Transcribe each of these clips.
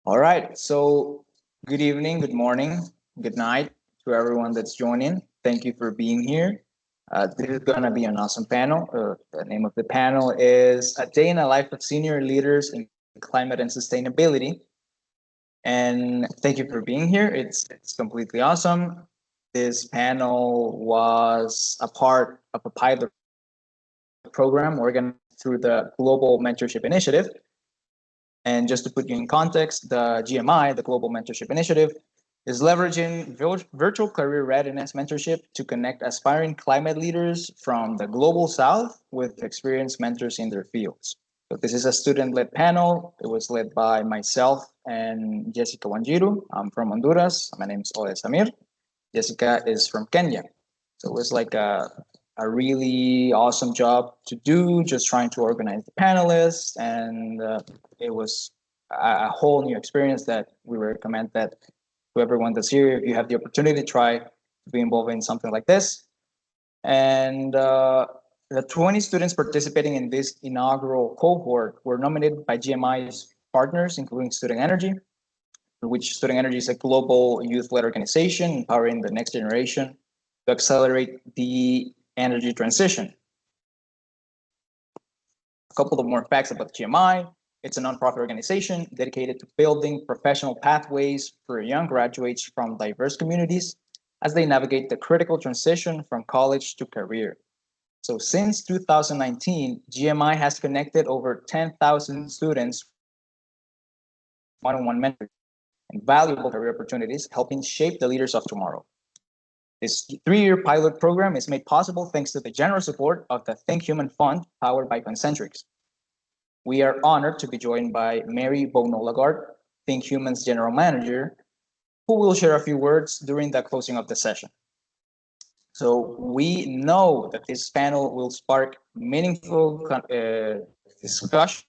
All right. So, good evening, good morning, good night to everyone that's joining. Thank you for being here. This is going to be an awesome panel. The name of the panel is A Day in the Life of Senior Leaders in Climate and Sustainability. And thank you for being here. It's completely awesome. This panel was a part of a pilot program organized through the Global Mentorship Initiative. And just to put you in context, the GMI, the Global Mentorship Initiative, is leveraging virtual career readiness mentorship to connect aspiring climate leaders from the global south with experienced mentors in their fields. So this is a student-led panel. It was led by myself and Jessica Wanjiru. I'm from Honduras. My name is Ole Samir. Jessica is from Kenya. So it was like a really awesome job to do, just trying to organize the panelists. And it was a whole new experience that we recommend that to everyone that's here. If you have the opportunity, try to be involved in something like this. And the 20 students participating in this inaugural cohort were nominated by GMI's partners, including Student Energy, which Student Energy is a global youth-led organization empowering the next generation to accelerate the energy transition. A couple of more facts about GMI. It's a nonprofit organization dedicated to building professional pathways for young graduates from diverse communities as they navigate the critical transition from college to career. So since 2019, GMI has connected over 10,000 students one-on-one mentoring and valuable career opportunities, helping shape the leaders of tomorrow. This 3-year pilot program is made possible thanks to the generous support of the Think Human Fund, powered by Concentrix. We are honored to be joined by Mary Bono-Lagarde, Think Human's General Manager, who will share a few words during the closing of the session. So we know that this panel will spark meaningful discussion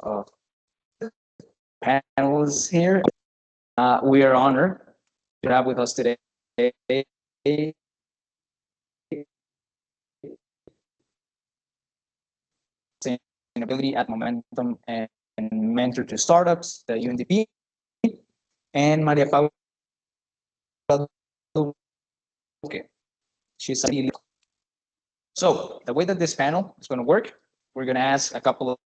of panelists here. We are honored to have with us today sustainability at Momentum and mentor to startups, the UNDP, and Maria Paula. Okay, she's a So the way that this panel is going to work, we're going to ask a couple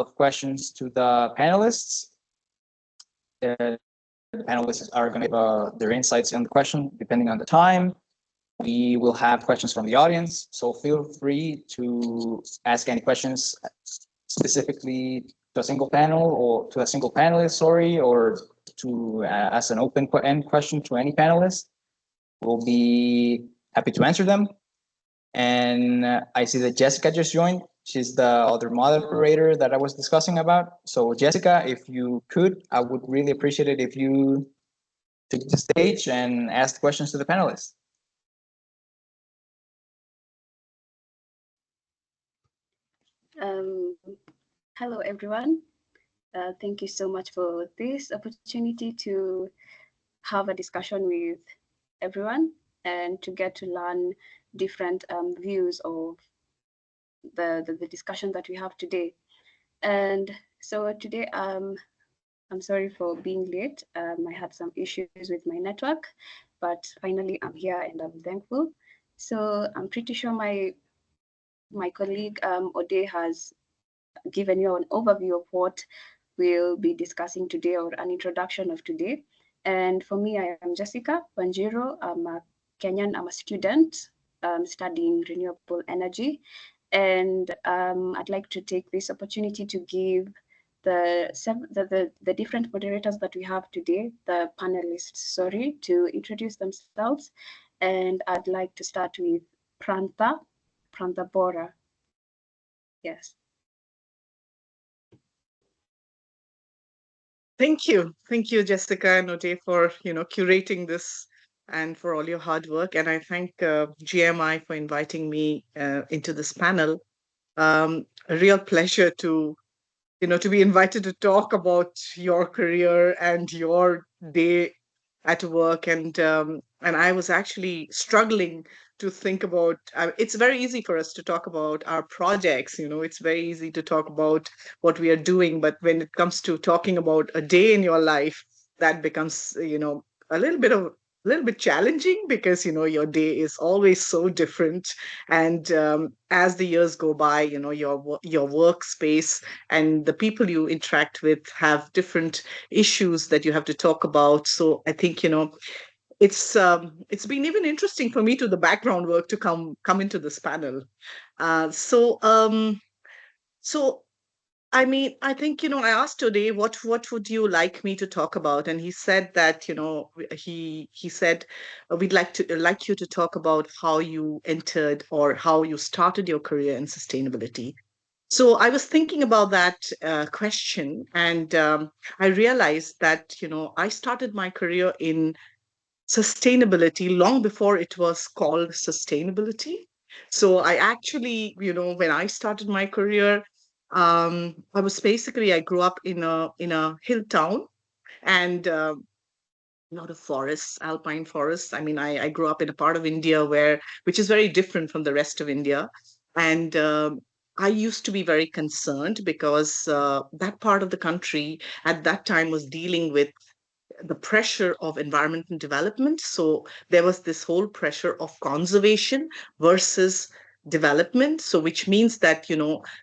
of questions to the panelists. The panelists are going to give their insights on the question depending on the time. We will have questions from the audience, so feel free to ask any questions specifically to a single panel or to a single panelist, sorry, or to ask an open-end question to any panelist. We'll be happy to answer them. And I see that Jessica just joined. She's the other moderator that I was discussing about. So Jessica, if you could, I would really appreciate it if you took the stage and asked questions to the panelists. Hello, everyone. Thank you so much for this opportunity to have a discussion with everyone and to get to learn different views of the discussion that we have today. And so today, I'm sorry for being late. I had some issues with my network, but finally I'm here and I'm thankful. So I'm pretty sure my colleague Ode has given you an overview of what we'll be discussing today, or an introduction of today. And for me, I am Jessica Wanjiru. I'm a Kenyan. I'm a student studying renewable energy. And I'd like to take this opportunity to give the different moderators that we have today, the panelists, sorry, to introduce themselves. And I'd like to start with Prantha Bora. Yes. Thank you, Jessica and Ode, for curating this and for all your hard work. And I thank GMI for inviting me into this panel. A real pleasure to to be invited to talk about your career and your day at work, and I was actually struggling to think about. It's very easy for us to talk about our projects. It's very easy to talk about what we are doing, but when it comes to talking about a day in your life, that becomes a little bit challenging, because your day is always so different. And as the years go by, your workspace and the people you interact with have different issues that you have to talk about. So I think it's been even interesting for me to the background work to come into this panel. So I mean, I think, I asked today, what would you like me to talk about? And he said that, he said, we'd like you to talk about how you entered or how you started your career in sustainability. So I was thinking about that question, and I realized that, I started my career in sustainability long before it was called sustainability. So I actually, when I started my career, I grew up in a hill town, and a lot of forests, alpine forests. I mean, I grew up in a part of India which is very different from the rest of India, and I used to be very concerned because that part of the country at that time was dealing with the pressure of environmental development. So there was this whole pressure of conservation versus development. So which means that,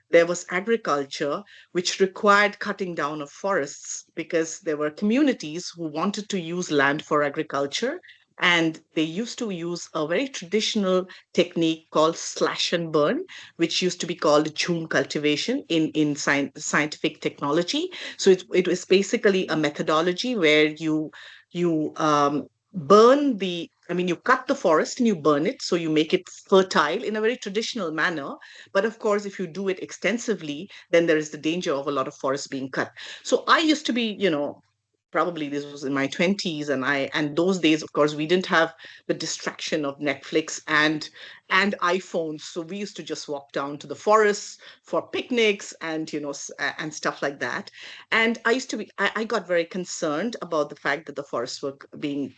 there was agriculture which required cutting down of forests, because there were communities who wanted to use land for agriculture. And they used to use a very traditional technique called slash and burn, which used to be called June cultivation in scientific technology. So it was basically a methodology where you burn I mean, you cut the forest and you burn it, so you make it fertile in a very traditional manner. But of course, if you do it extensively, then there is the danger of a lot of forest being cut. So I used to be, probably this was in my 20s, and those days, of course, we didn't have the distraction of Netflix and iPhones. So we used to just walk down to the forests for picnics and and stuff like that. And I got very concerned about the fact that the forests were being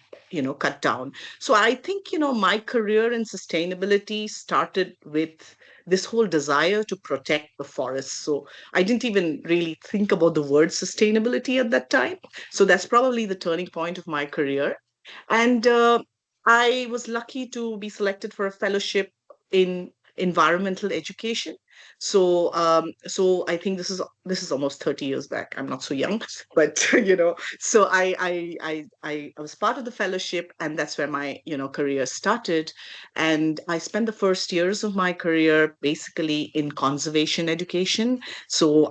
cut down. So I think my career in sustainability started with this whole desire to protect the forests. So I didn't even really think about the word sustainability at that time. So that's probably the turning point of my career. And I was lucky to be selected for a fellowship in environmental education. So I think this is almost 30 years back. I'm not so young, but so I was part of the fellowship, and that's where my career started. And I spent the first years of my career basically in conservation education. So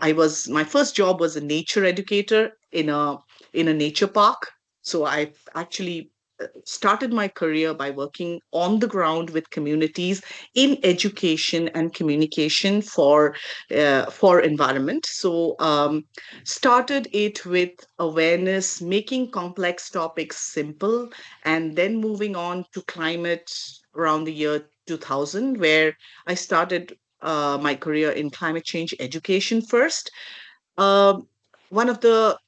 my first job was a nature educator in a nature park. So I actually started my career by working on the ground with communities in education and communication for environment. So started it with awareness, making complex topics simple, and then moving on to climate around the year 2000, where I started my career in climate change education first. Um, One of the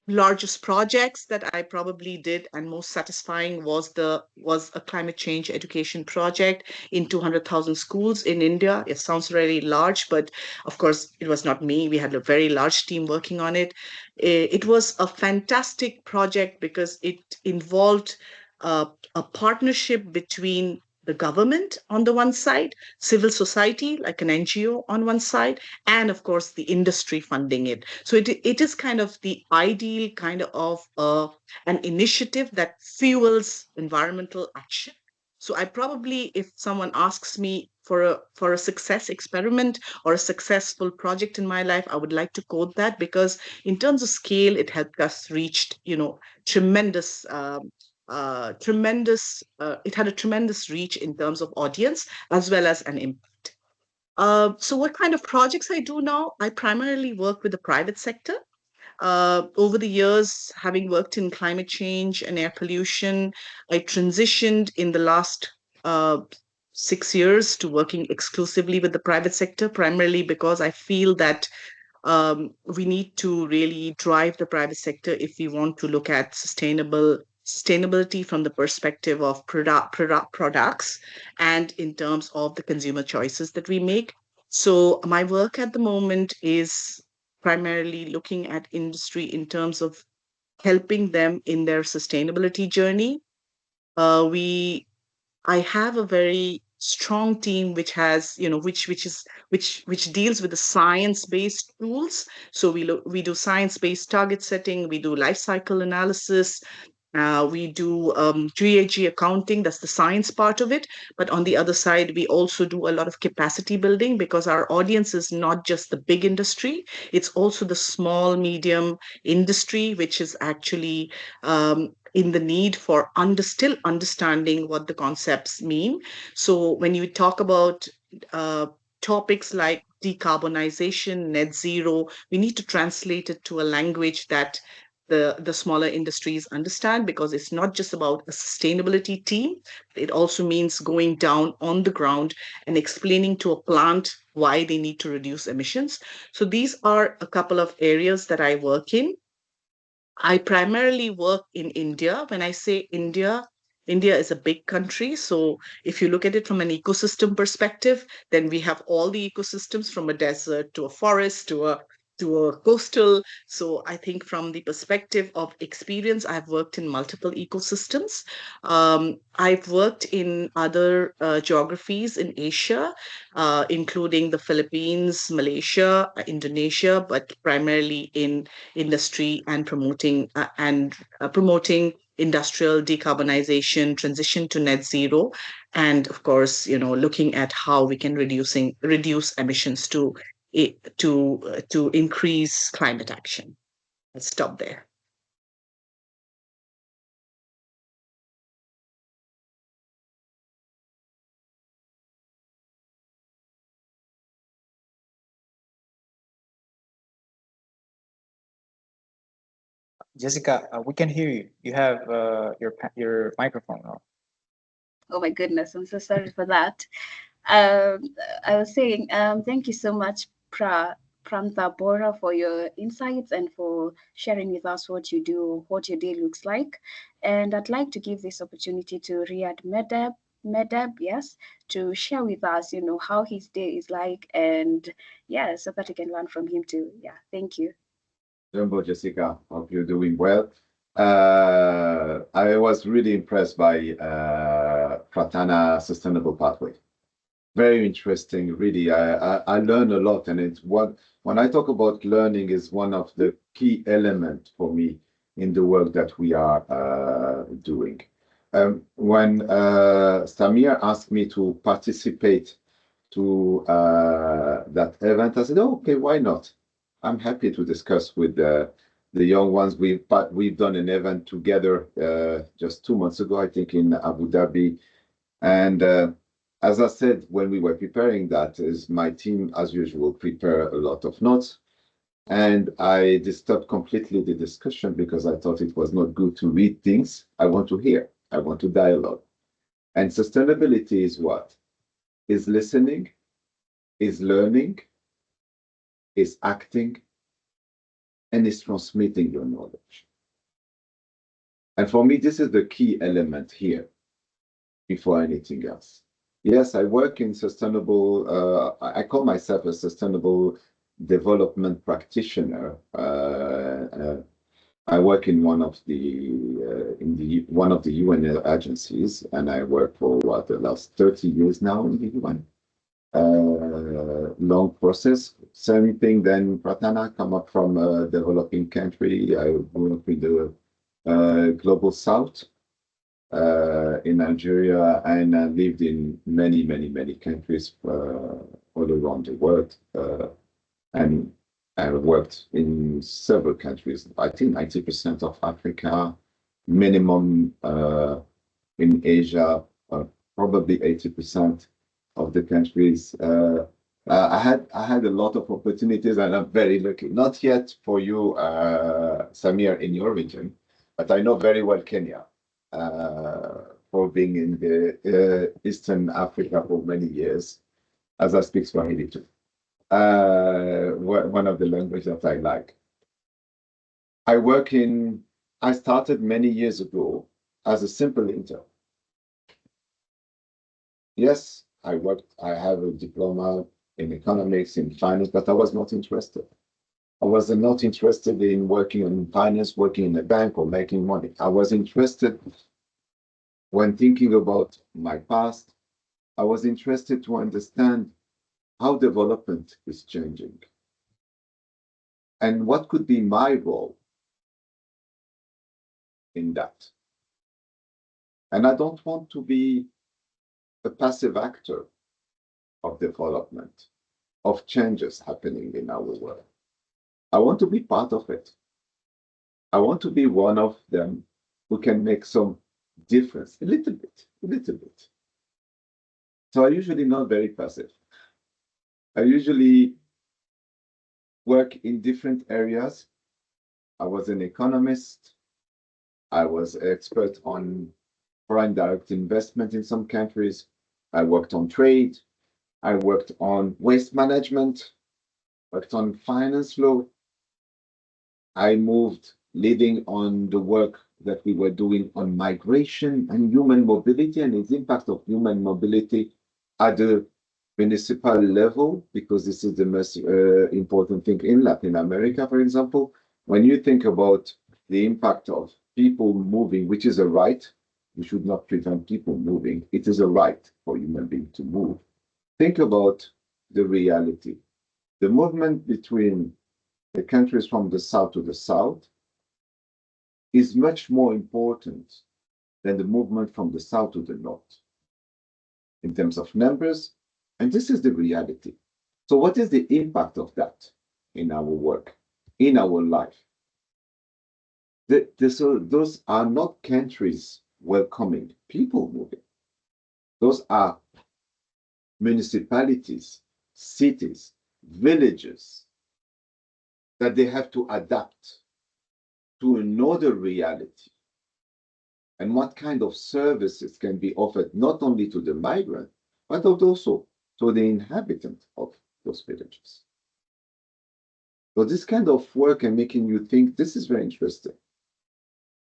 largest projects that I probably did and most satisfying was a climate change education project in 200,000 schools in India. It sounds really large, but of course it was not me. We had a very large team working on it. It was a fantastic project because it involved a partnership between the government on the one side, civil society like an NGO on one side, and of course the industry funding it. So it is kind of the ideal kind of an initiative that fuels environmental action. So I probably, if someone asks me for a success experiment or a successful project in my life, I would like to quote that, because in terms of scale, it helped us reach tremendous. It had a tremendous reach in terms of audience as well as an impact. So what kind of projects I do now? I primarily work with the private sector. Over the years, having worked in climate change and air pollution, I transitioned in the last 6 years to working exclusively with the private sector, primarily because I feel that we need to really drive the private sector if we want to look at sustainable sustainability from the perspective of products and in terms of the consumer choices that we make. So my work at the moment is primarily looking at industry in terms of helping them in their sustainability journey. We I have a very strong team which has, which deals with the science-based tools. So we do science-based target setting, we do life cycle analysis, we do GAG accounting, that's the science part of it. But on the other side, we also do a lot of capacity building because our audience is not just the big industry, it's also the small, medium industry, which is actually in the need for still understanding what the concepts mean. So when you talk about uh, topics like decarbonization, net zero, we need to translate it to a language that the smaller industries understand, because it's not just about a sustainability team. It also means going down on the ground and explaining to a plant why they need to reduce emissions. So these are a couple of areas that I work in. I primarily work in India. When I say India, India is a big country. So if you look at it from an ecosystem perspective, then we have all the ecosystems from a desert to a forest to a coastal. So I think from the perspective of experience, I've worked in multiple ecosystems. I've worked in other geographies in Asia, including the Philippines, Malaysia, Indonesia, but primarily in industry and promoting industrial decarbonization, transition to net zero, and of course, looking at how we can reduce emissions to increase climate action. Let's stop there. Jessica, we can hear you. You have your microphone on. Oh my goodness, I'm so sorry for that. Um, I was saying, thank you so much, Pranta Bora, for your insights and for sharing with us what you do, what your day looks like. And I'd like to give this opportunity to Riyad Medeb, yes, to share with us, how his day is like, and yeah, so that we can learn from him too. Yeah, thank you. Jumbo, Jessica, hope you're doing well. I was really impressed by Pratana Sustainable Pathway. Very interesting, really. I learned a lot, and when I talk about learning, is one of the key elements for me in the work that we are doing. When Samir asked me to participate to that event, I said, "Oh, okay, why not? I'm happy to discuss with the young ones." We've done an event together just 2 months ago, I think, in Abu Dhabi. And as I said, when we were preparing that, is my team, as usual, prepare a lot of notes. And I disturbed completely the discussion because I thought it was not good to read things. I want to hear. I want to dialogue. And sustainability is what? Is listening, is learning, is acting, and is transmitting your knowledge. And for me, this is the key element here before anything else. Yes, I work in sustainable, I call myself a sustainable development practitioner. I work in one of the UN agencies, and I work for the last 30 years now in the UN. Long process. Same thing then Pratana, come up from a developing country. I grew up in the global south in Nigeria, and I lived in many, many, many countries all around the world. And I worked in several countries, I think 90% of Africa, minimum in Asia, probably 80% of the countries. I had a lot of opportunities, and I'm very lucky. Not yet for you, Samir, in your region, but I know very well Kenya for being in the Eastern Africa for many years, as I speak Swahili too. One of the languages that I like. I started many years ago as a simple intern. Yes, I have a diploma in economics, in finance, but I was not interested. I was not interested in working in finance, working in a bank, or making money. I was interested when thinking about my past. I was interested to understand how development is changing and what could be my role in that. And I don't want to be a passive actor of development, of changes happening in our world. I want to be part of it. I want to be one of them who can make some difference, a little bit, a little bit. So I usually not very passive. I usually work in different areas. I was an economist. I was an expert on foreign direct investment in some countries. I worked on trade. I worked on waste management, worked on finance law. I moved leading on the work that we were doing on migration and human mobility and its impact of human mobility at the municipal level, because this is the most important thing in Latin America, for example. When you think about the impact of people moving, which is a right, we should not prevent people moving. It is a right for human beings to move. Think about the reality. The movement between the countries from the south to the south is much more important than the movement from the south to the north in terms of numbers. And this is the reality. So what is the impact of that in our work, in our life? Those are not countries welcoming people moving. Those are municipalities, cities, villages that they have to adapt to another reality. And what kind of services can be offered not only to the migrant, but also to the inhabitant of those villages. So this kind of work and making you think, this is very interesting.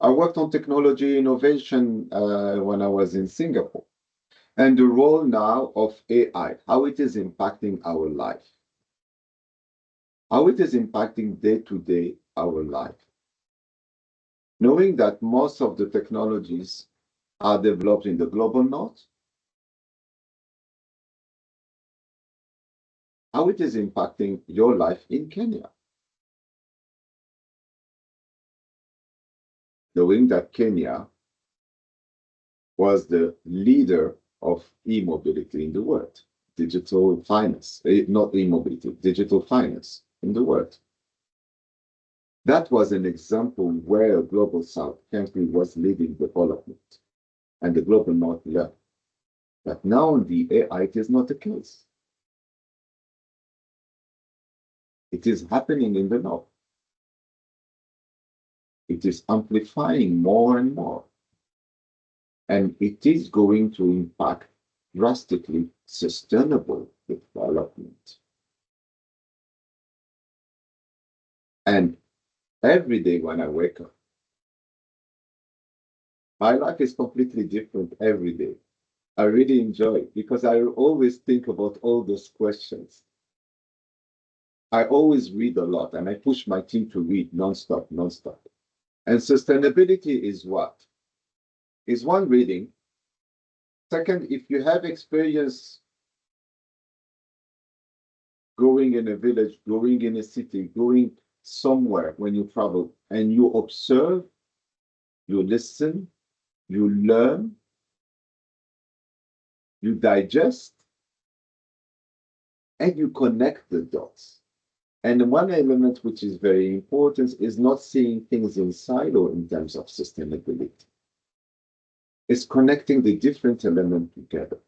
I worked on technology innovation when I was in Singapore, and the role now of AI, how it is impacting our life, how it is impacting day-to-day our life. Knowing that most of the technologies are developed in the global north, how it is impacting your life in Kenya. Knowing that Kenya was the leader of e-mobility in the world, digital finance, not e-mobility, digital finance in the world. That was an example where a global south country was leading development and the global north learned. But now in the AI, it is not the case. It is happening in the north. It is amplifying more and more. And it is going to impact drastically sustainable development. And every day when I wake up, my life is completely different every day. I really enjoy it because I always think about all those questions. I always read a lot and I push my team to read nonstop. And sustainability is what? Is one, reading. Second, if you have experience going in a village, going in a city, going somewhere when you travel and you observe, you listen, you learn, you digest, and you connect the dots. And one element which is very important is not seeing things in silo in terms of sustainability. It's connecting the different elements together.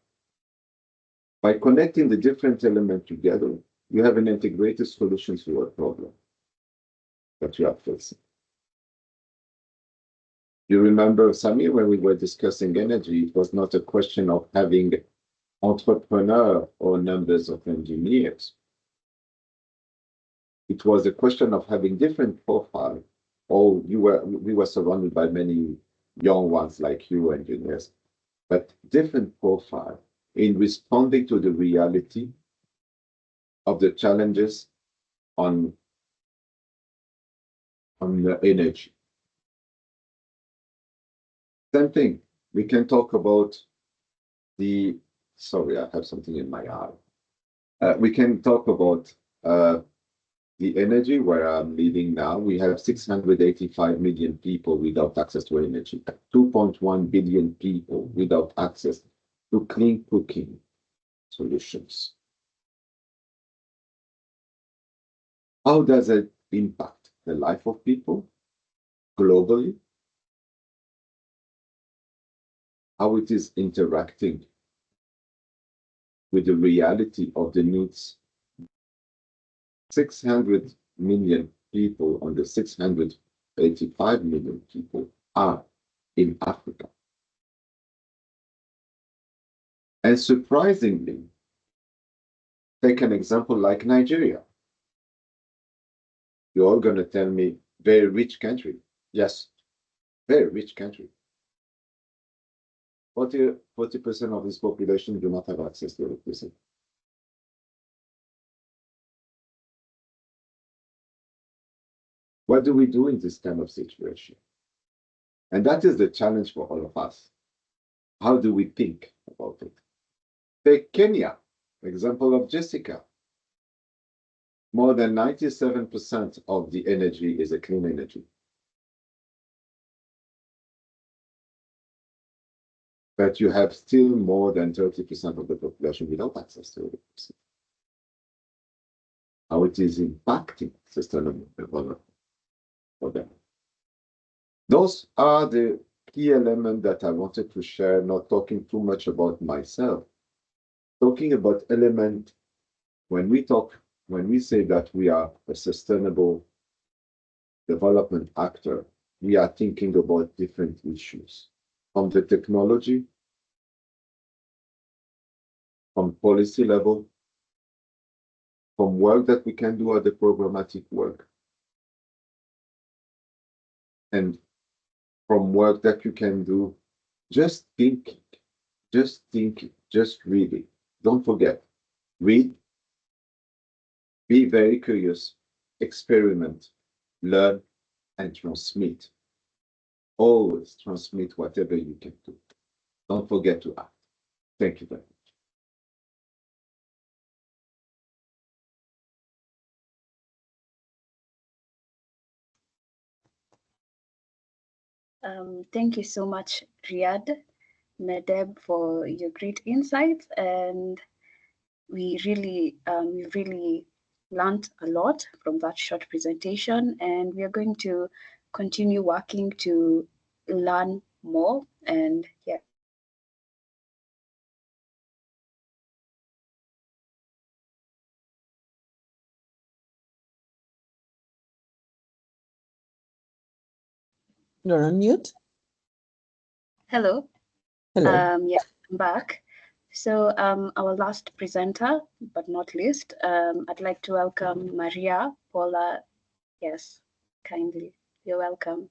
By connecting the different elements together, you have an integrated solution to a problem that you are facing. You remember, Samir, when we were discussing energy, it was not a question of having entrepreneur or numbers of engineers. It was a question of having different profile, or we were surrounded by many young ones like you, engineers, but different profile in responding to the reality of the challenges on the energy. Same thing. We can talk about the. Sorry, I have something in my eye. We can talk about the energy where I'm living now. We have 685 million people without access to energy, 2.1 billion people without access to clean cooking solutions. How does it impact the life of people globally? How it is interacting with the reality of the needs. 600 million people on the 685 million people are in Africa. And surprisingly, take an example like Nigeria. You're all going to tell me, very rich country. Yes, very rich country. 40% of this population do not have access to electricity. What do we do in this kind of situation? And that is the challenge for all of us. How do we think about it? Take Kenya, example of Jessica. More than 97% of the energy is a clean energy. But you have still more than 30% of the population without access to electricity. How it is impacting sustainable development for them. Those are the key elements that I wanted to share, not talking too much about myself. Talking about element, when we say that we are a sustainable development actor, we are thinking about different issues. From the technology, from policy level, from work that we can do at the programmatic work, and from work that you can do just thinking, just reading. Don't forget, read, be very curious, experiment, learn, and transmit. Always transmit whatever you can do. Don't forget to act. Thank you very much. Thank you so much, Riyad, Medeb, for your great insights, and we really learned a lot from that short presentation, and we are going to continue working to learn more. And yeah. You're on mute. Hello. Hello. Yeah, I'm back. So our last presenter, but not least, I'd like to welcome Maria Paula. Yes, kindly. You're welcome.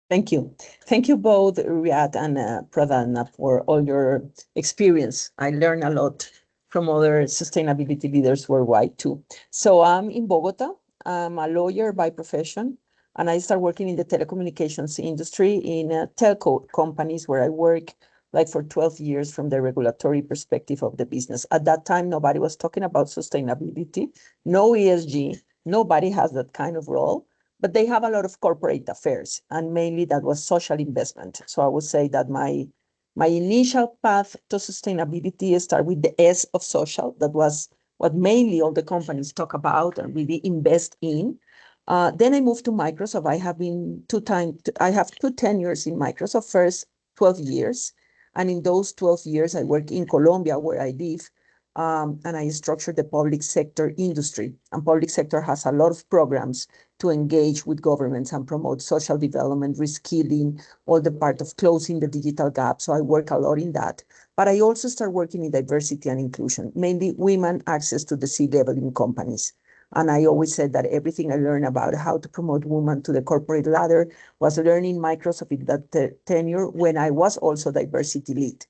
Thank you. Thank you both, Riyad and Pradhan, for all your experience. I learned a lot from other sustainability leaders worldwide too. So I'm in Bogota. I'm a lawyer by profession, and I started working in the telecommunications industry in telco companies where I work like for 12 years from the regulatory perspective of the business. At that time, nobody was talking about sustainability, no ESG, nobody has that kind of role. But they have a lot of corporate affairs, and mainly that was social investment. So I would say that my initial path to sustainability started with the S of social. That was what mainly all the companies talk about and really invest in. Then I moved to Microsoft. I have two tenures in Microsoft. First, 12 years. And in those 12 years, I worked in Colombia, where I live. And I structured the public sector industry. And public sector has a lot of programs to engage with governments and promote social development, reskilling, all the part of closing the digital gap. So I work a lot in that. But I also start working in diversity and inclusion, mainly women access to the C-level in companies. And I always said that everything I learned about how to promote women to the corporate ladder was learning Microsoft in that tenure when I was also diversity lead.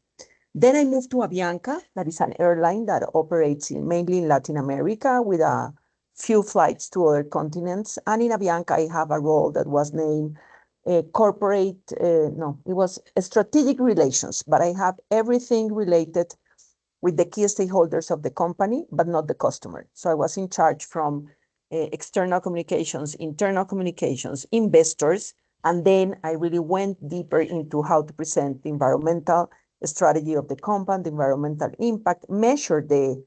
Then I moved to Avianca, that is an airline that operates mainly in Latin America with a few flights to other continents. And in Avianca, I have a role that was named it was strategic relations, but I have everything related with the key stakeholders of the company, but not the customer. So I was in charge from external communications, internal communications, investors, and then I really went deeper into how to present the environmental strategy of the company, the environmental impact, measure the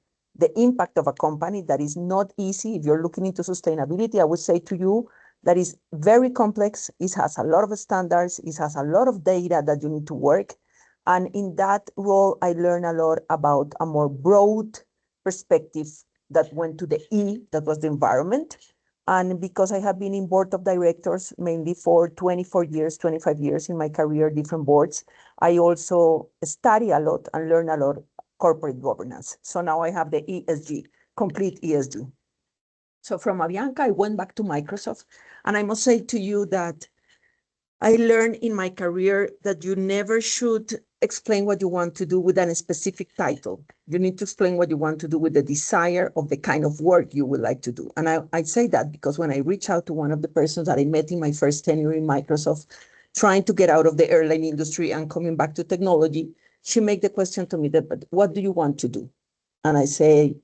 impact of a company. That is not easy. If you're looking into sustainability, I would say to you that is very complex. It has a lot of standards. It has a lot of data that you need to work. And in that role, I learned a lot about a more broad perspective that went to the E, that was the environment. And because I have been in board of directors mainly for 24 years, 25 years in my career, different boards, I also study a lot and learn a lot corporate governance. So now I have the ESG, complete ESG. So from Avianca, I went back to Microsoft. And I must say to you that I learned in my career that you never should explain what you want to do with a specific title. You need to explain what you want to do with the desire of the kind of work you would like to do. And I say that because when I reach out to one of the persons that I met in my first tenure in Microsoft, trying to get out of the airline industry and coming back to technology, she made the question to me that, but what do you want to do? And I say,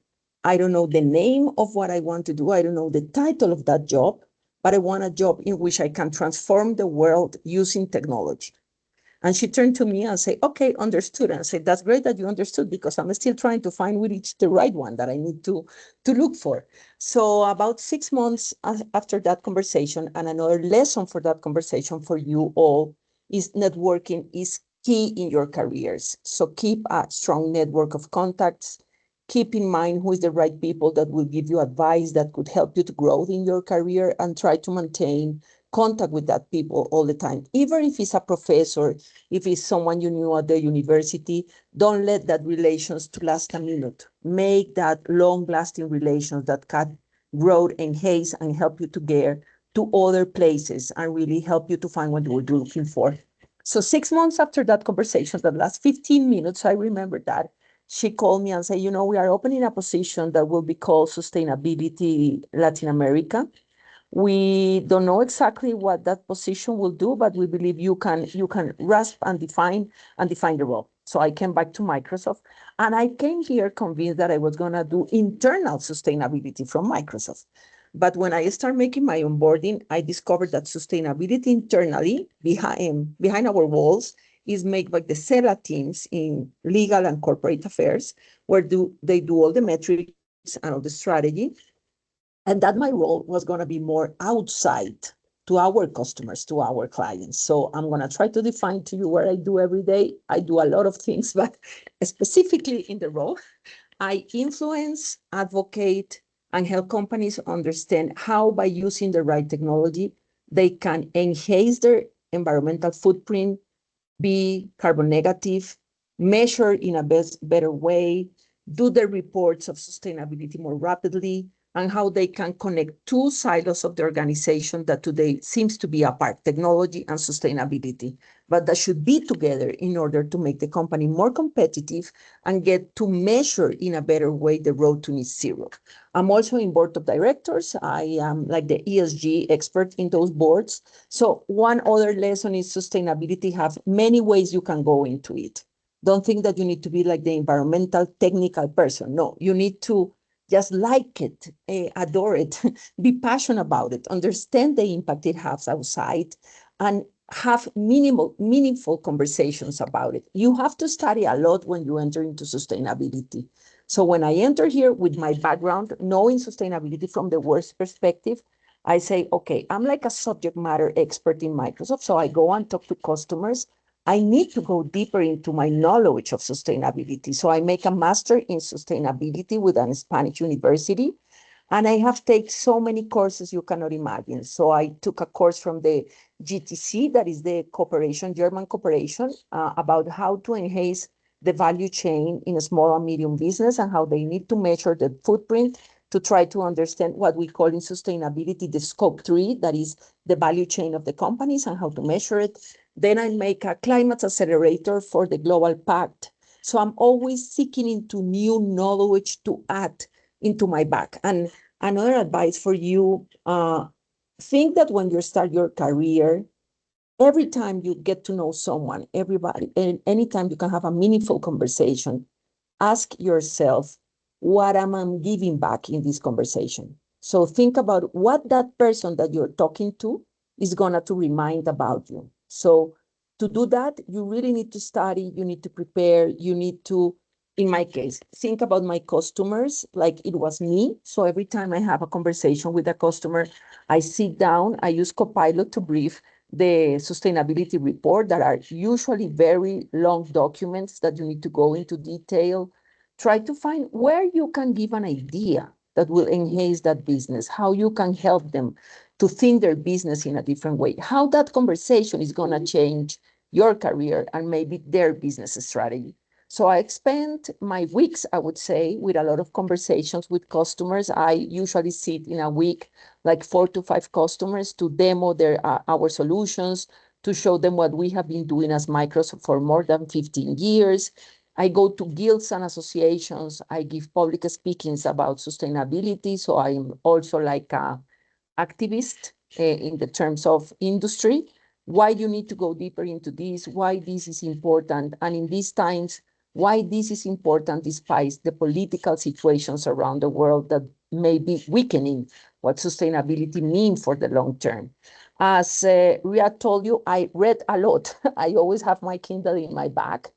I don't know the name of what I want to do. I don't know the title of that job, but I want a job in which I can transform the world using technology. And she turned to me and said, okay, understood. And I said, that's great that you understood, because I'm still trying to find which is the right one that I need to look for. So about 6 months after that conversation, and another lesson for that conversation for you all is networking is key in your careers. So keep a strong network of contacts. Keep in mind who is the right people that will give you advice that could help you to grow in your career, and try to maintain contact with that people all the time. Even if it's a professor, if it's someone you knew at the university, don't let that relations to last a minute. Make that long-lasting relations that can grow, enhance, and help you to get to other places and really help you to find what you were looking for. So 6 months after that conversation, that last 15 minutes, I remember that, she called me and said, we are opening a position that will be called Sustainability Latin America. We don't know exactly what that position will do, but we believe you can grasp and define the role. So I came back to Microsoft, and I came here convinced that I was going to do internal sustainability from Microsoft. But when I started making my onboarding, I discovered that sustainability internally behind our walls is made by the CELA teams in legal and corporate affairs, where they do all the metrics and all the strategy. And that my role was going to be more outside to our customers, to our clients. So I'm going to try to define to you what I do every day. I do a lot of things, but specifically in the role, I influence, advocate, and help companies understand how, by using the right technology, they can enhance their environmental footprint, be carbon negative, measure in a better way, do the reports of sustainability more rapidly, and how they can connect two silos of the organization that today seems to be apart, technology and sustainability, but that should be together in order to make the company more competitive and get to measure in a better way the road to net zero. I'm also in board of directors. I am like the ESG expert in those boards. So one other lesson is sustainability have many ways you can go into it. Don't think that you need to be like the environmental technical person. No, you need to just like it, adore it, be passionate about it, understand the impact it has outside, and have meaningful conversations about it. You have to study a lot when you enter into sustainability. So when I enter here with my background, knowing sustainability from the worst perspective, I say, okay, I'm like a subject matter expert in Microsoft. So I go and talk to customers. I need to go deeper into my knowledge of sustainability. So I make a master in sustainability with a Spanish university. And I have taken so many courses you cannot imagine. So I took a course from the GTC, that is the German corporation, about how to enhance the value chain in a small and medium business and how they need to measure the footprint. to try to understand what we call in sustainability the scope 3, that is the value chain of the companies and how to measure it. Then I make a climate accelerator for the Global Pact. So I'm always seeking into new knowledge to add into my bag. And another advice for you, think that when you start your career, every time you get to know someone, everybody, and anytime you can have a meaningful conversation, ask yourself, what am I giving back in this conversation? So think about what that person that you're talking to is gonna to remind about you. So to do that, you really need to study, you need to prepare, you need to, in my case, think about my customers like it was me. So every time I have a conversation with a customer, I sit down, I use Copilot to brief the sustainability report that are usually very long documents that you need to go into detail. Try to find where you can give an idea that will enhance that business, how you can help them to think their business in a different way, how that conversation is going to change your career and maybe their business strategy. So I spend my weeks, I would say, with a lot of conversations with customers. I usually sit in a week like 4 to 5 customers to demo our solutions, to show them what we have been doing as Microsoft for more than 15 years. I go to guilds and associations. I give public speakings about sustainability. So I'm also like a activist in the terms of industry. Why you need to go deeper into this, why this is important, and in these times, why this is important despite the political situations around the world that may be weakening what sustainability means for the long term. As Ria told you, I read a lot. I always have my Kindle in my bag,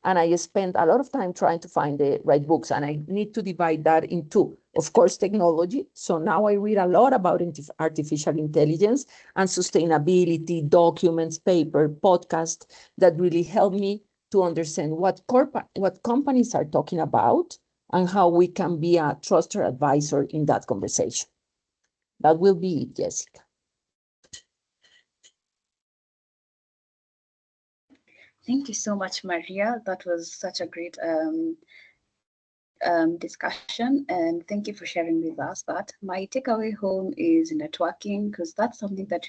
and I spend a lot of time trying to find the right books, and I need to divide that into, of course, technology. So now I read a lot about artificial intelligence and sustainability, documents, paper, podcast that really help me to understand what companies are talking about and how we can be a trusted advisor in that conversation. That will be it, Jessica. Thank you so much, Maria. That was such a great discussion, and thank you for sharing with us that. My takeaway home is networking, because that's something that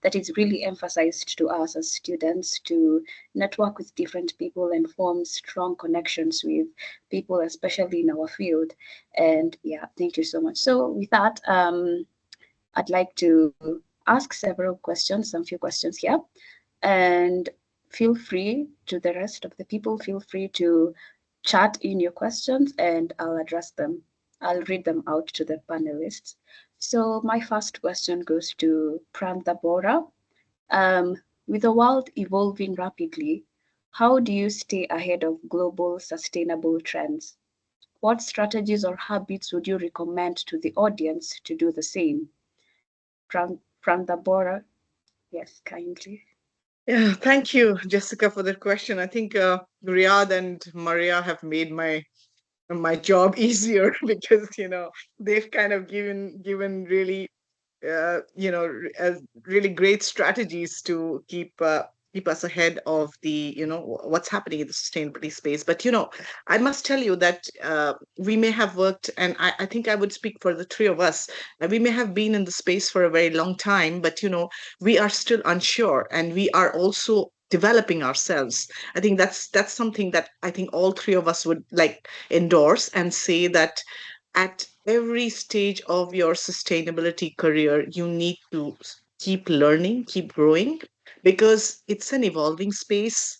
that is really emphasized to us as students, to network with different people and form strong connections with people, especially in our field. And yeah, thank you so much. So with that, I'd like to ask several questions, some few questions here, and feel free to the rest of the people, feel free to chat in your questions and I'll address them. I'll read them out to the panelists. So my first question goes to Prantha Bora. With the world evolving rapidly, how do you stay ahead of global sustainable trends? What strategies or habits would you recommend to the audience to do the same? Prantha Bora, yes, kindly. Yeah, thank you, Jessica, for that question. I think Riyadh and Maria have made my job easier because they've kind of given really really great strategies to keep us ahead of the what's happening in the sustainability space. But I must tell you that we may have worked, and I think I would speak for the three of us. We may have been in the space for a very long time, but we are still unsure, and we are also developing ourselves. I think that's something that I think all three of us would like endorse and say that at every stage of your sustainability career, you need to keep learning, keep growing, because it's an evolving space.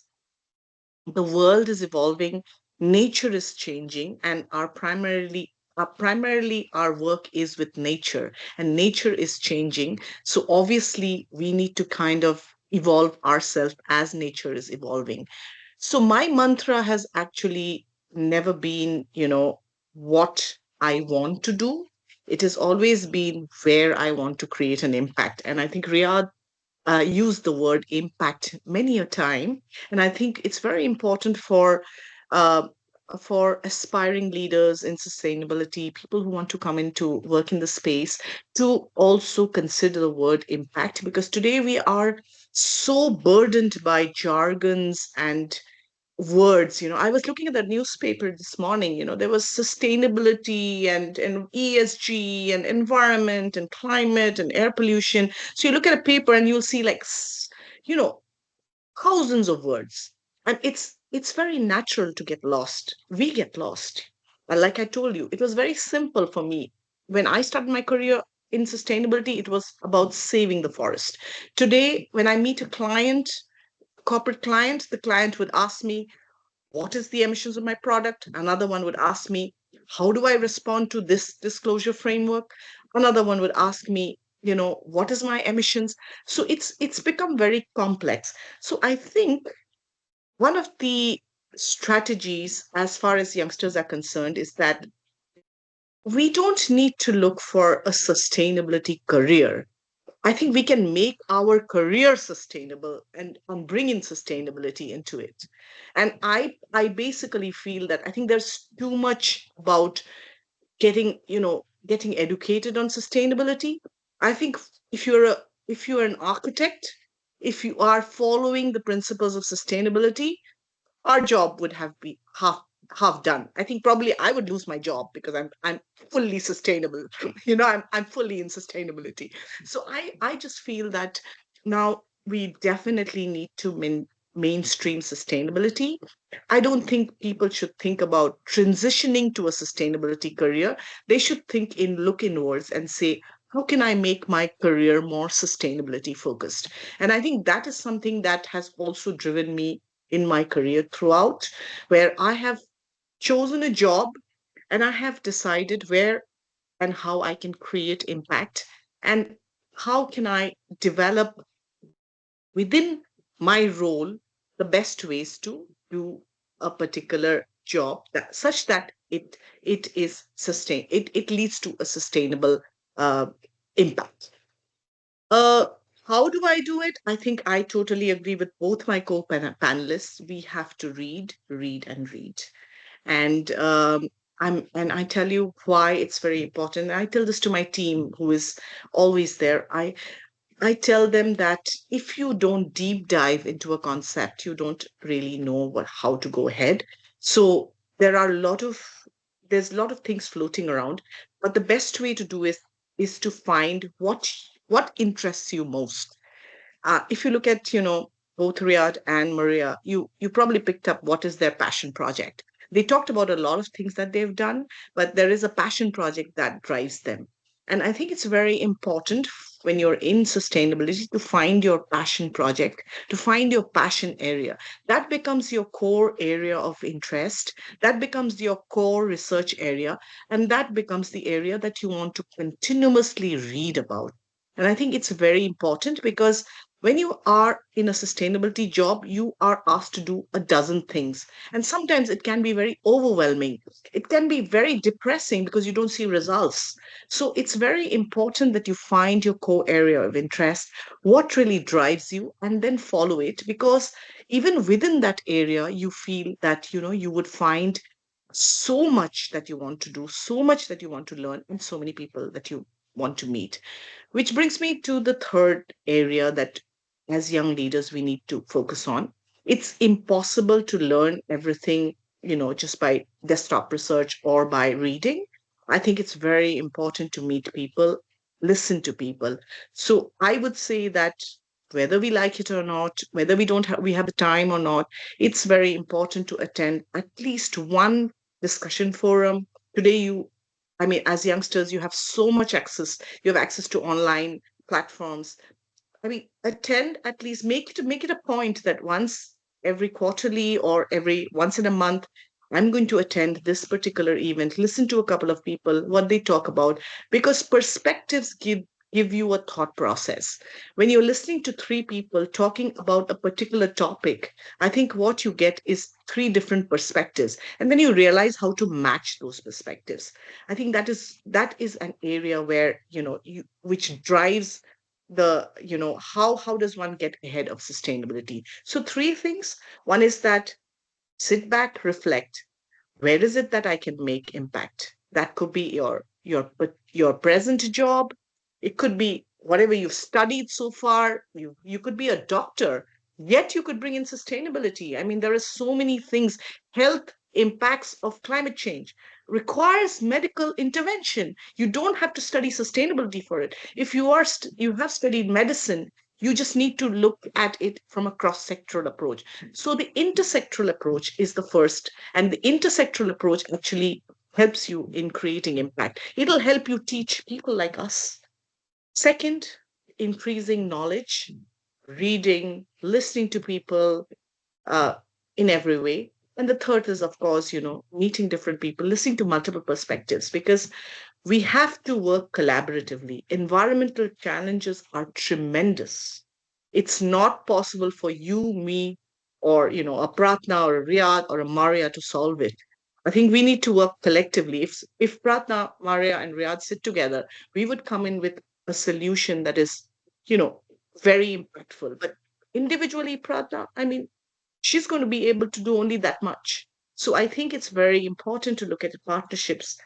The world is evolving, nature is changing, and primarily our work is with nature, and nature is changing. So obviously, we need to kind of evolve ourselves as nature is evolving. So my mantra has actually never been, what I want to do. It has always been where I want to create an impact. And I think Riyadh used the word impact many a time. And I think it's very important uh, for aspiring leaders in sustainability, people who want to come into work in the space, to also consider the word impact, because today we are so burdened by jargons and words. I was looking at the newspaper this morning. There was sustainability and ESG and environment and climate and air pollution. So you look at a paper and you'll see like you know thousands of words, and it's very natural to get lost. We get lost. And like I told you, it was very simple for me. When I started my career in sustainability, it was about saving the forest. Today, when I meet a client, corporate client, the client would ask me, what is the emissions of my product? Another one would ask me, how do I respond to this disclosure framework? Another one would ask me, what is my emissions? So it's become very complex. So I think one of the strategies as far as youngsters are concerned is that we don't need to look for a sustainability career. I think we can make our career sustainable and bring in sustainability into it. And I basically feel that I think there's too much about getting educated on sustainability. I think if you're an architect, if you are following the principles of sustainability, our job would have been half done. I think probably I would lose my job because I'm fully sustainable. I'm fully in sustainability. So I just feel that now we definitely need to mainstream sustainability. I don't think people should think about transitioning to a sustainability career. They should look inwards and say, how can I make my career more sustainability focused? And I think that is something that has also driven me in my career throughout, where I have chosen a job and I have decided where and how I can create impact and how can I develop within my role the best ways to do a particular job that such that it leads to a sustainable uh, impact. uh, how do I do it? I think I totally agree with both my co-panelists. We have to read, read, and read. And and I tell you why it's very important. I tell this to my team who is always there. I tell them that if you don't deep dive into a concept, you don't really know how to go ahead. So there are there's a lot of things floating around, but the best way to do is to find what interests you most. If you look at both Riyadh and Maria, you probably picked up what is their passion project. They talked about a lot of things that they've done, but there is a passion project that drives them. And I think it's very important when you're in sustainability to find your passion project, to find your passion area. That becomes your core area of interest. That becomes your core research area. And that becomes the area that you want to continuously read about. And I think it's very important because when you are in a sustainability job, you are asked to do a dozen things. And sometimes it can be very overwhelming. It can be very depressing because you don't see results. So it's very important that you find your core area of interest, what really drives you, and then follow it. Because even within that area, you feel that, you would find so much that you want to do, so much that you want to learn, and so many people that you want to meet. Which brings me to the third area that, as young leaders, we need to focus on. It's impossible to learn everything, just by desktop research or by reading. I think it's very important to meet people, listen to people. So I would say that whether we like it or not, whether we have the time or not, it's very important to attend at least one discussion forum. Today, as youngsters, you have so much access. You have access to online platforms. I mean, attend at least, make it a point that once every quarterly or every once in a month, I'm going to attend this particular event, listen to a couple of people, what they talk about, because perspectives give you a thought process. When you're listening to three people talking about a particular topic, I think what you get is three different perspectives. And then you realize how to match those perspectives. I think that is an area where, which drives the how does one get ahead of sustainability. So three things. One is that sit back, reflect, where is it that I can make impact. That could be your present job. It could be whatever you've studied so far. You could be a doctor. Yet you could bring in sustainability. I mean, there are so many things. Health impacts of climate change requires medical intervention. You don't have to study sustainability for it. If you have studied medicine, you just need to look at it from a cross-sectoral approach. So the intersectoral approach is the first, and the intersectoral approach actually helps you in creating impact. It'll help you teach people like us. Second, increasing knowledge, reading, listening to people uh, in every way. And the third is, of course, meeting different people, listening to multiple perspectives, because we have to work collaboratively. Environmental challenges are tremendous. It's not possible for you, me, or a Pratna or a Riyadh or a Maria to solve it. I think we need to work collectively. If Pratna, Maria, and Riyadh sit together, we would come in with a solution that is, very impactful. But individually, Pratna, I mean, she's going to be able to do only that much. So I think it's very important to look at the partnerships.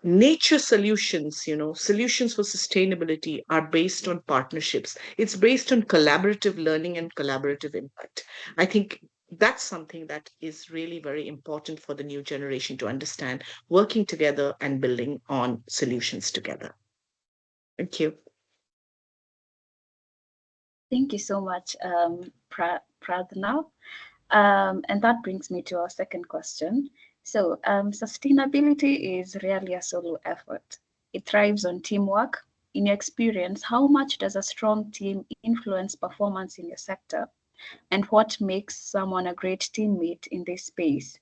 Nature solutions, solutions for sustainability are based on partnerships. It's based on collaborative learning and collaborative impact. I think that's something that is really very important for the new generation to understand, working together and building on solutions together. Thank you. Thank you so much, Pradna. And that brings me to our second question. So sustainability is rarely a solo effort. It thrives on teamwork. In your experience, how much does a strong team influence performance in your sector? And what makes someone a great teammate in this space?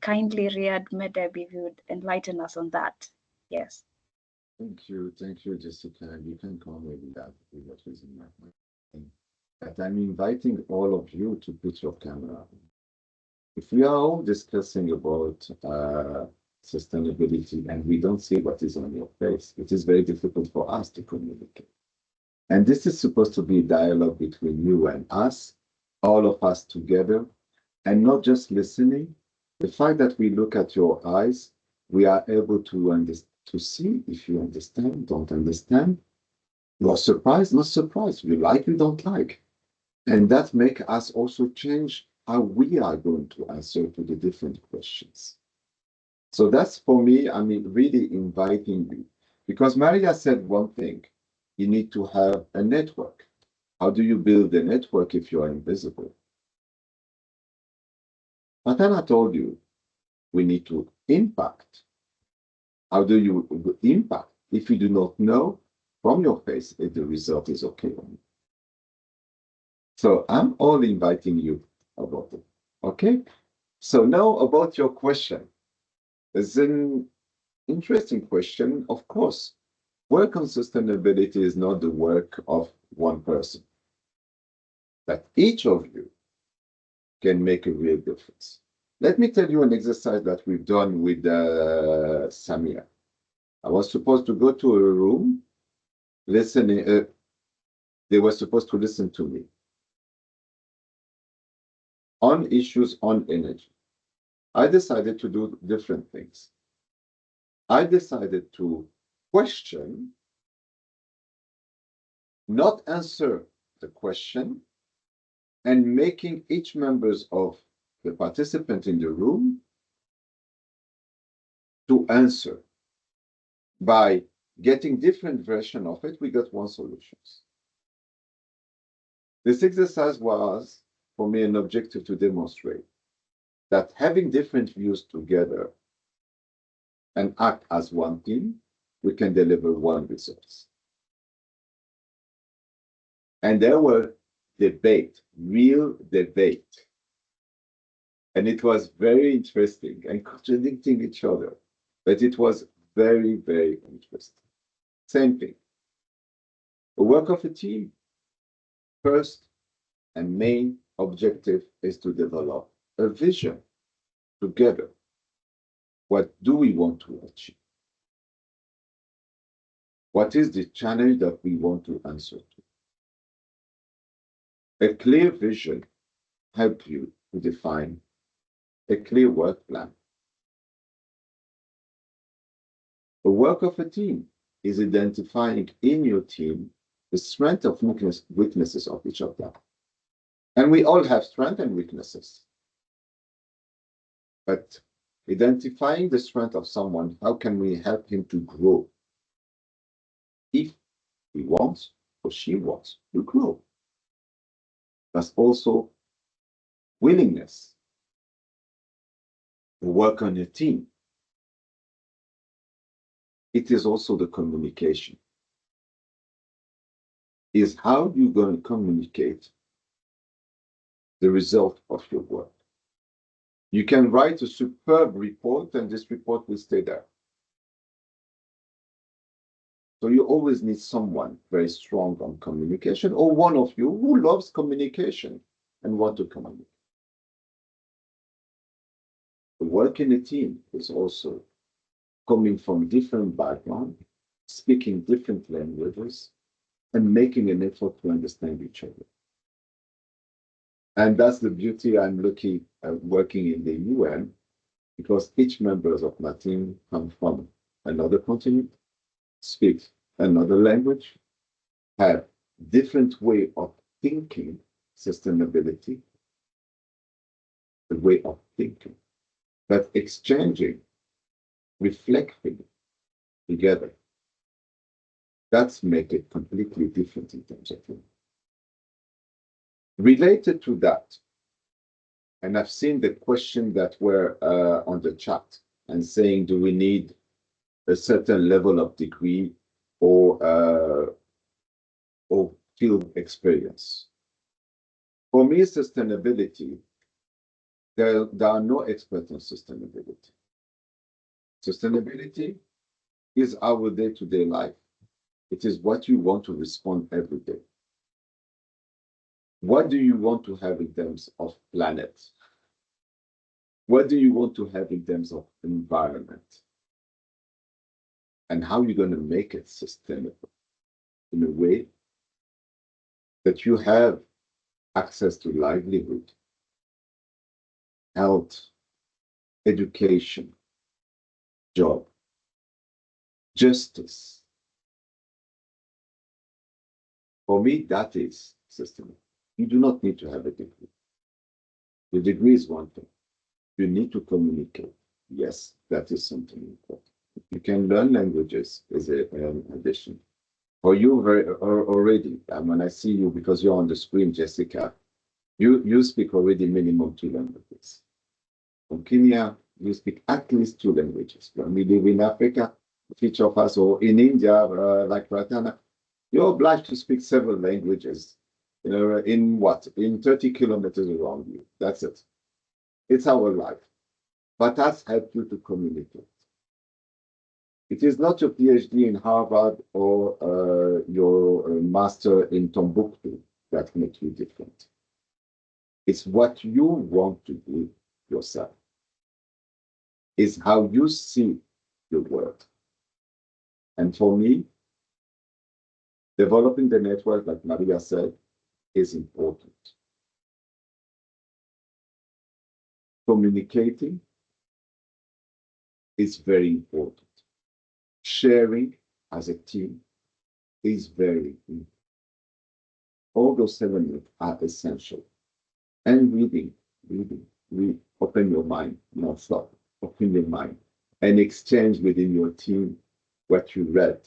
Kindly, Riyad Medeb, if you would enlighten us on that. Yes. Thank you, Jessica. You can call me that with what is in my mind. But I'm inviting all of you to put your camera on. If we are all discussing about sustainability and we don't see what is on your face, it is very difficult for us to communicate. And this is supposed to be a dialogue between you and us, all of us together, and not just listening. The fact that we look at your eyes, we are able to see if you understand, don't understand. You are surprised, not surprised. You like, you don't like. And that makes us also change how we are going to answer to the different questions. So that's for me, I mean, really inviting you. Because Maria said one thing, you need to have a network. How do you build a network if you are invisible? Matana told you, we need to impact. How do you impact if you do not know from your face if the result is okay or not? So I'm all inviting you about it. Okay? So now about your question. It's an interesting question. Of course, work on sustainability is not the work of one person, but each of you can make a real difference. Let me tell you an exercise that we've done with Samia. I was supposed to go to a room, listening. They were supposed to listen to me on issues on energy. I decided to do different things. I decided to question, not answer the question, and making each members of the participant in the room to answer. By getting different version of it, we got one solution. This exercise was, for me, an objective to demonstrate that having different views together and act as one team, we can deliver one result. And there were debate, real debate. And it was very interesting and contradicting each other, but it was very, very interesting. Same thing. The work of a team, first and main objective is to develop a vision together. What do we want to achieve? What is the challenge that we want to answer to? A clear vision helps you to define a clear work plan. The work of a team is identifying in your team the strength of weaknesses of each of them And we all have strengths and weaknesses. But identifying the strength of someone, how can we help him to grow? If he wants or she wants to grow. That's also willingness to work on a team. It is also the communication. Is how you're going to communicate the result of your work. You can write a superb report and this report will stay there. So you always need someone very strong on communication, or one of you who loves communication and want to communicate. The work in a team is also coming from different backgrounds, speaking different languages, and making an effort to understand each other. And that's the beauty. I'm lucky working in the UN, because each member of my team come from another continent, speak another language, have different way of thinking sustainability, the way of thinking, but exchanging, reflecting together. That's make it completely different in terms of thinking. Related to that, and I've seen the question that were on the chat and saying, do we need a certain level of degree or field experience? For me, sustainability, there are no experts in sustainability. Sustainability is our day-to-day life. It is what you want to respond every day. What do you want to have in terms of planet? What do you want to have in terms of environment? And how are you going to make it sustainable in a way that you have access to livelihood, health, education, job, justice? For me, that is sustainable. You do not need to have a degree. The degree is one thing. You need to communicate. Yes, that is something important. You can learn languages as an addition. For you already, when I see you, because you're on the screen, Jessica, you speak already minimum 2 languages. From Kenya, you speak at least 2 languages. When we live in Africa, each of us, or in India, like Ratana, you're obliged to speak several languages. In 30 kilometers around you. That's it. It's our life. But that's helped you to communicate. It is not your PhD in Harvard or your master in Timbuktu that makes you different. It's what you want to do yourself. It's how you see the world. And for me, developing the network, like Maria said, is important. Communicating is very important. Sharing as a team is very important. All those elements are essential. And read, open your mind, not stop, open your mind, and exchange within your team what you read.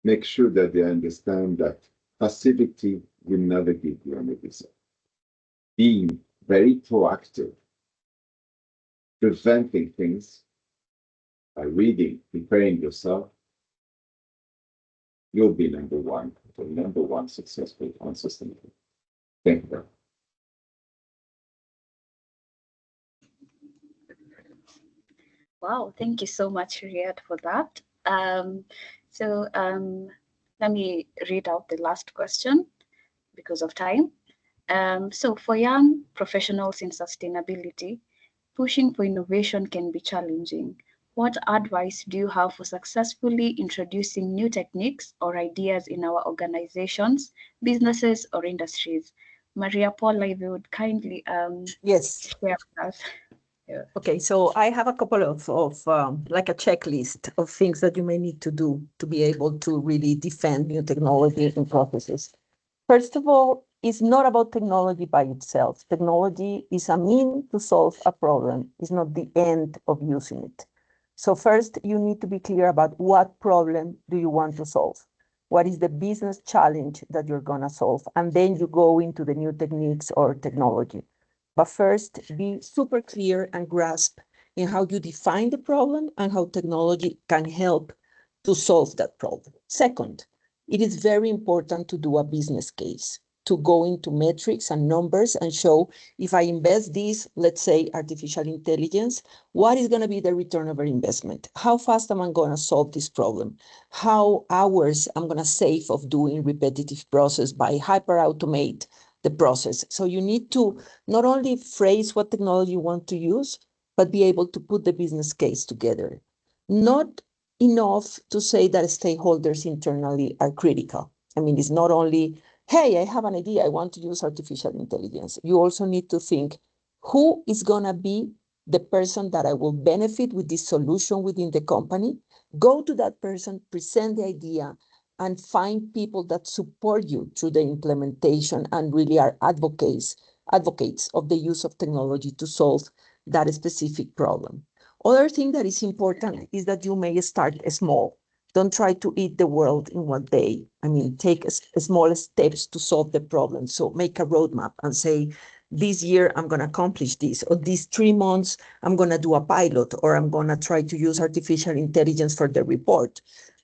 Make sure that they understand that passivity will never give you any result. Being very proactive, preventing things by reading, preparing yourself, you'll be the number one successful on sustainability. Thank you. Wow, thank you so much, Riyad, for that. Let me read out the last question because of time. So for young professionals in sustainability, pushing for innovation can be challenging. What advice do you have for successfully introducing new techniques or ideas in our organizations, businesses, or industries? Maria Paula, if you would kindly Yes. share with us. Yeah. Okay, so I have a couple of like a checklist of things that you may need to do to be able to really defend new technology and processes. First of all, it's not about technology by itself. Technology is a mean to solve a problem. It's not the end of using it. So first, you need to be clear about what problem do you want to solve? What is the business challenge that you're going to solve? And then you go into the new techniques or technology. But first, be super clear and grasp in how you define the problem and how technology can help to solve that problem. Second, it is very important to do a business case, to go into metrics and numbers and show if I invest this, let's say artificial intelligence, what is going to be the return over investment? How fast am I going to solve this problem? How hours I'm going to save of doing repetitive process by hyper automate the process? So you need to not only phrase what technology you want to use, but be able to put the business case together. Not enough to say that stakeholders internally are critical. I mean, it's not only, hey, I have an idea, I want to use artificial intelligence. You also need to think, who is going to be the person that I will benefit with this solution within the company? Go to that person, present the idea, and find people that support you through the implementation and really are advocates of the use of technology to solve that specific problem. Other thing that is important is that you may start small. Don't try to eat the world in one day. I mean, take small steps to solve the problem. So make a roadmap and say, this year I'm going to accomplish this, or these 3 months I'm going to do a pilot, or I'm going to try to use artificial intelligence for the report.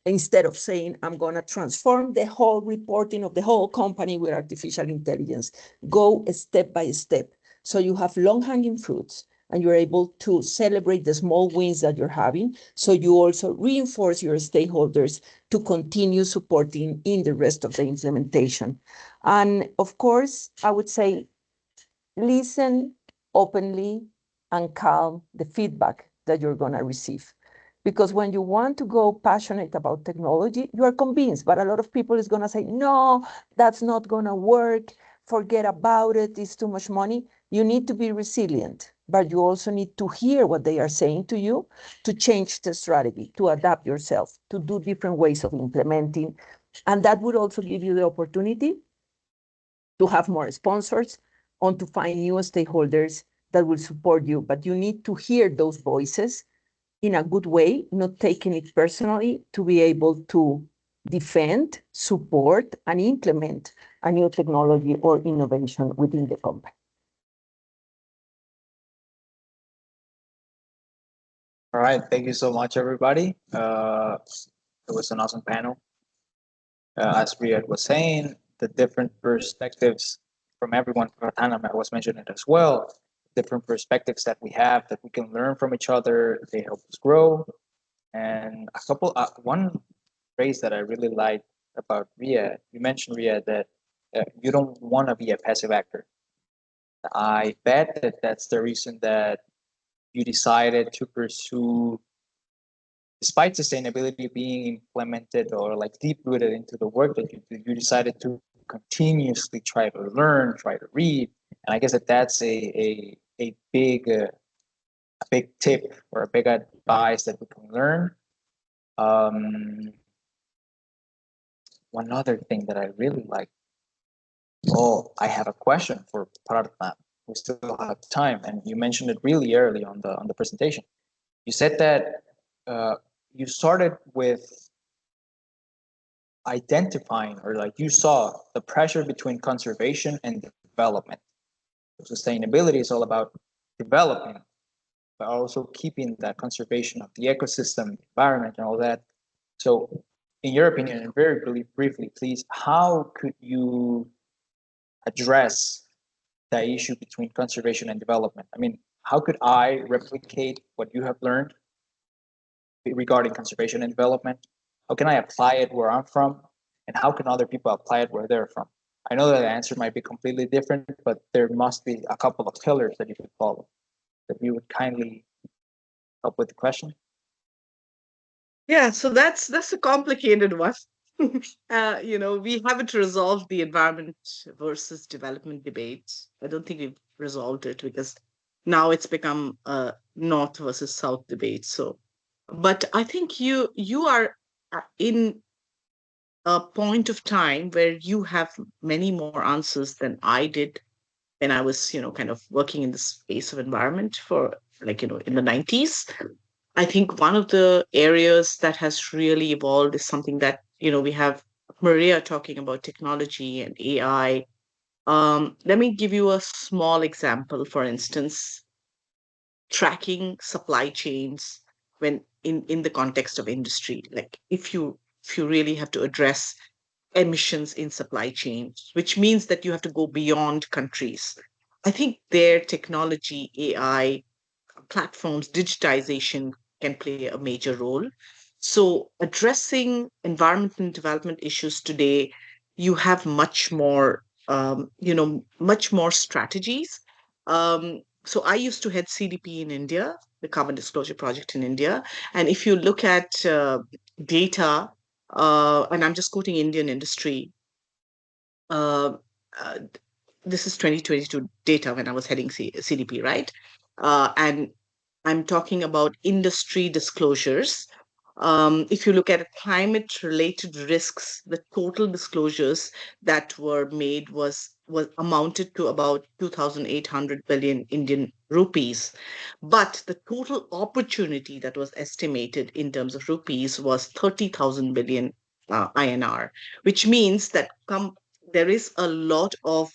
Instead of saying, I'm going to transform the whole reporting of the whole company with artificial intelligence, go step by step. So you have long-hanging fruits and you're able to celebrate the small wins that you're having. So you also reinforce your stakeholders to continue supporting in the rest of the implementation. And of course, I would say, listen openly and calm the feedback that you're going to receive. Because when you want to go passionate about technology, you are convinced, but a lot of people is going to say, no, that's not going to work. Forget about it. It's too much money. You need to be resilient, but you also need to hear what they are saying to you, to change the strategy, to adapt yourself, to do different ways of implementing. And that would also give you the opportunity to have more sponsors and to find new stakeholders that will support you. But you need to hear those voices in a good way, not taking it personally, to be able to defend, support, and implement a new technology or innovation within the company. All right, thank you so much, everybody. It was an awesome panel. As Riyad was saying, the different perspectives from everyone, Ratana was mentioning it as well, different perspectives that we have that we can learn from each other, they help us grow. And one phrase that I really like about Riyad, you mentioned, Riyad, that you don't want to be a passive actor. I bet that that's the reason that you decided to pursue, despite sustainability being implemented or like deep rooted into the work that you do, you decided to continuously try to learn, try to read. And I guess that that's a big tip or a big advice that we can learn. Um, One other thing that I really like. Oh, I have a question for Pratna. We still have time, and you mentioned it really early on the presentation. You said that you started with identifying, or like you saw the pressure between conservation and development. Sustainability is all about developing, but also keeping that conservation of the ecosystem, environment, and all that. So, in your opinion, and very briefly, please, how could you address the issue between conservation and development? I mean, how could I replicate what you have learned regarding conservation and development? How can I apply it where I'm from? And how can other people apply it where they're from? I know that the answer might be completely different, but there must be a couple of pillars that you could follow. That you would kindly help with the question. Yeah, so that's a complicated one. We haven't resolved the environment versus development debate. I don't think we've resolved it because now it's become a north versus south debate. So, but I think you are in a point of time where you have many more answers than I did when I was, kind of working in the space of environment for like, in the 90s. I think one of the areas that has really evolved is something that, we have Maria talking about technology and AI. Let me give you a small example. For instance, tracking supply chains when in the context of industry. Like if you really have to address emissions in supply chains, which means that you have to go beyond countries. I think their technology, AI, platforms, digitization can play a major role. So, addressing environment and development issues today, you have much more strategies. So, I used to head CDP in India, the Carbon Disclosure Project in India. And if you look at data, and I'm just quoting Indian industry, uh, uh, this is 2022 data when I was heading CDP, right? And I'm talking about industry disclosures. If you look at climate related risks, the total disclosures that were made was amounted to about 2,800 billion Indian rupees. But the total opportunity that was estimated in terms of rupees was 30,000 billion INR, which means that there is a lot of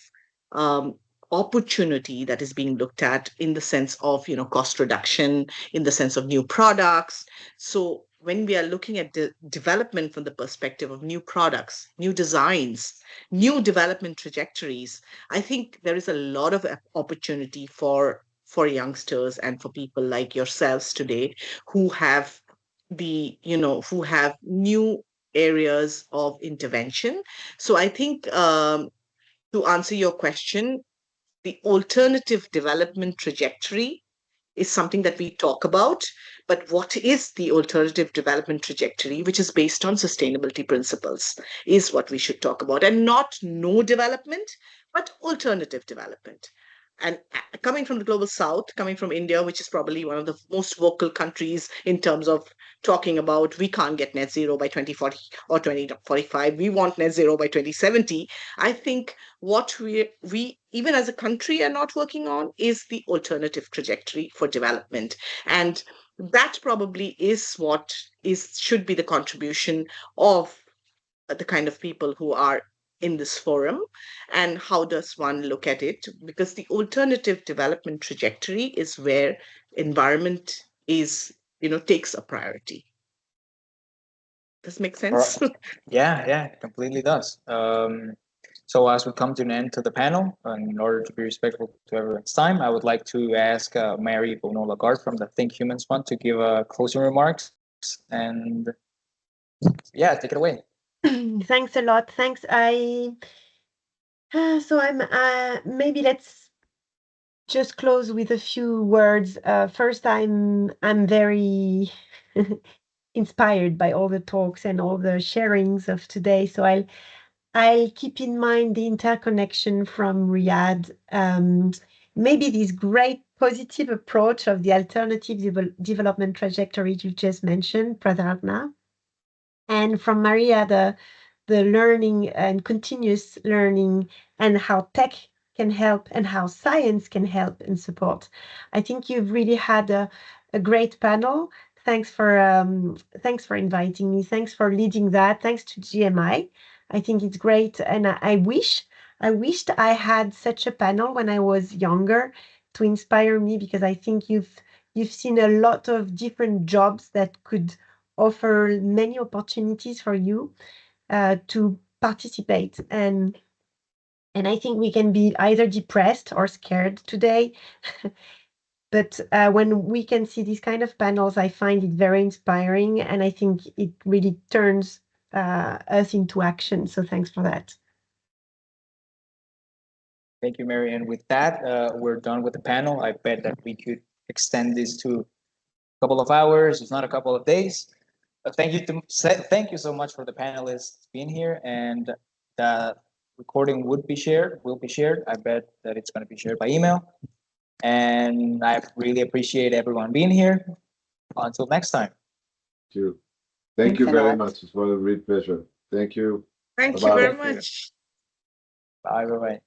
um, opportunity that is being looked at in the sense of cost reduction, in the sense of new products. So when we are looking at the development from the perspective of new products, new designs, new development trajectories, I think there is a lot of opportunity for youngsters and for people like yourselves today who have who have new areas of intervention. So I think to answer your question, the alternative development trajectory is something that we talk about. But what is the alternative development trajectory, which is based on sustainability principles, is what we should talk about. And not no development, but alternative development. And coming from the global south, coming from India, which is probably one of the most vocal countries in terms of talking about we can't get net zero by 2040 or 2045, we want net zero by 2070. I think what we even as a country are not working on is the alternative trajectory for development. And that probably is what is should be the contribution of the kind of people who are in this forum. And how does one look at it? Because the alternative development trajectory is where environment is takes a priority. Does it make sense? Yeah, it completely does. So as we come to an end to the panel, in order to be respectful to everyone's time, I would like to ask Mary Bono-Lagarde from the Think Humans Fund to give closing remarks. And yeah, take it away. Thanks a lot. Thanks. So I'm maybe let's just close with a few words. First, I'm very inspired by all the talks and all the sharings of today. So I'll keep in mind the interconnection from Riyadh. Maybe this great positive approach of the alternative development trajectory you just mentioned, Pradharna, and from Maria, the learning and continuous learning and how tech can help and how science can help and support. I think you've really had a great panel. Thanks for inviting me. Thanks for leading that. Thanks to GMI. I think it's great, and I wished I had such a panel when I was younger to inspire me, because I think you've seen a lot of different jobs that could offer many opportunities for you to participate. And I think we can be either depressed or scared today. But when we can see these kind of panels, I find it very inspiring, and I think it really turns us into action. So thanks for that. Thank you, Mary. And with that, we're done with the panel. I bet that we could extend this to a couple of hours, if not a couple of days. Thank you so much for the panelists being here, and the recording will be shared. I bet that it's going to be shared by email. And I really appreciate everyone being here. Until next time. Thank you very much. It was a real pleasure. Thank you. Thank you Bye-bye. very Thank you. much. Bye bye.